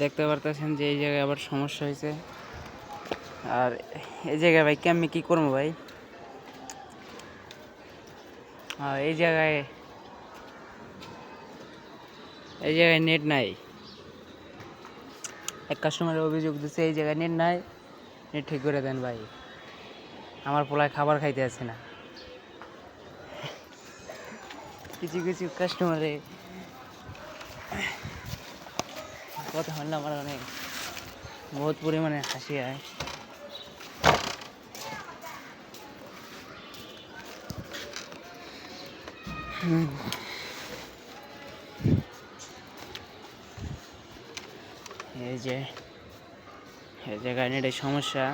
দেখতে পারতেছেন যে এই জায়গায় আবার সমস্যা হয়েছে। আর এই জায়গায় ভাই আমি কি করবো ভাই? এই জায়গায় নেট নাই। এক কাস্টমারের অভিযোগ দিচ্ছে এই জায়গায় নেট নাই, নেট ঠিক করে দেন ভাই, আমার পোলায় খাবার খাইতে আসে না। কিছু কিছু কাস্টমারে কথা হলে আমার অনেক বহুত পরিমাণে হাসি হয়। এই যে এই জায়গায় নেটের সমস্যা।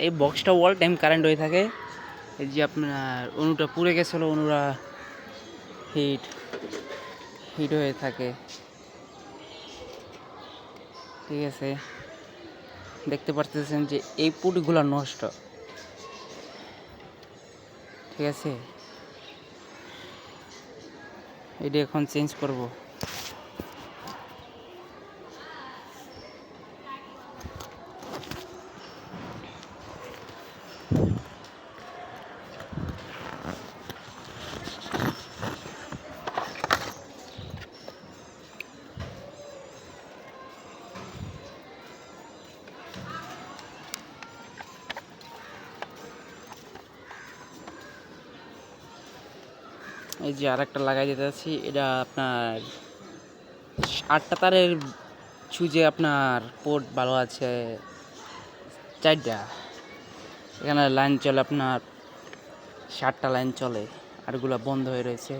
এই বক্সটা অল টাইম কারেন্ট হয়ে থাকে। এই যে আপনার অনুটা পুড়ে গেছিলো, অনুরা হিট হয়ে থাকে। ঠিক আছে, দেখতে পারতেছেন যে এই পুটগুলো নষ্ট। ঠিক আছে, এটা এখন চেঞ্জ করব। এই যে আরেকটা লাগাই দিতে যাচ্ছি। এটা আপনার 8টা তারের সুইচে আপনার পোর্ট ভালো আছে 4টা। এখানে লাইন চলে আপনার 7টা লাইন চলে, আরগুলো বন্ধ হয়ে রয়েছে।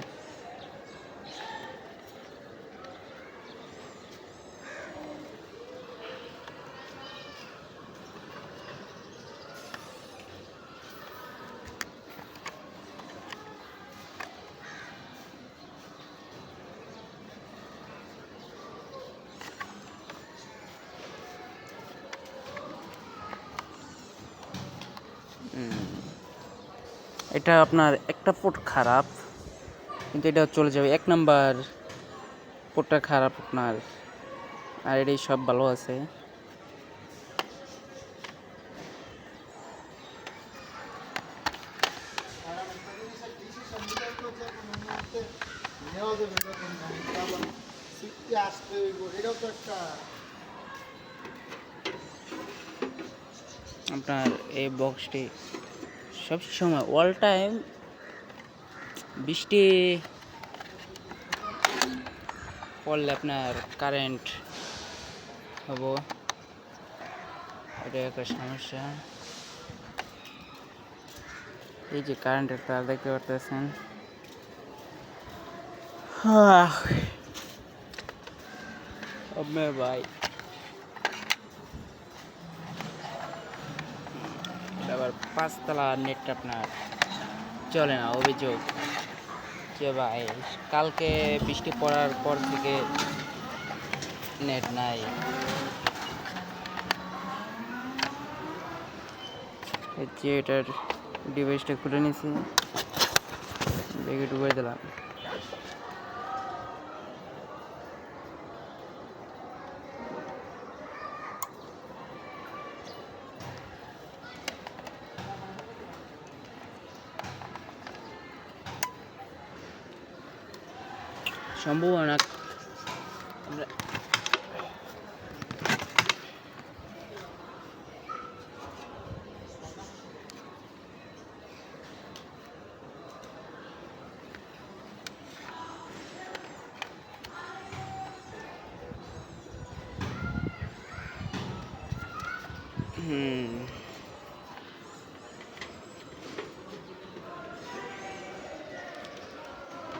এটা আপনার একটা পোর্ট খারাপ, কিন্তু এটা চলে যাবে। 1 নাম্বার পোর্টটা খারাপ আপনার, আর এটাই সব ভালো আছে। আপনার এই বক্সটি সব সময় অল টাইম বৃষ্টি পড়লে আপনার কারেন্ট হবো, এটা একটা সমস্যা। এই যে কারেন্টের তার দেখতে পারতেছেন। ভাই আবার 5তলা নেটটা আপনার চলে না, অভিযোগ যে ভাই কালকে বৃষ্টি পড়ার পর থেকে নেট নাই। যে এটার ডিভাইসটা খুলে নিয়েছি, ব্যাগে ডুবাই দিলাম। সম্ভাবনা আমরা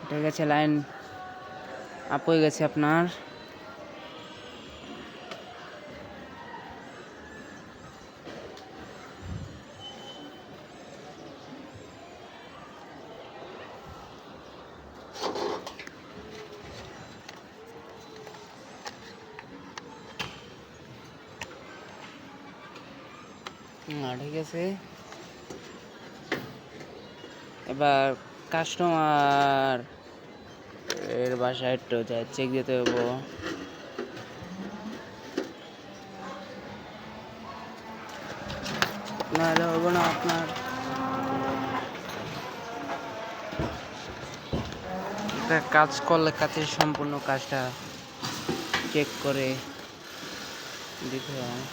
ঠিক আছে, লাইন আপ হয়ে গেছে আপনার। ঠিক আছে, এবার কাস্টমার এর বাসায় একটু যাই চেক দিতে হবো। নাহলে হবো না আপনার। একটা কাজ করলে কাজের সম্পূর্ণ কাজটা চেক করে দিতে হয়।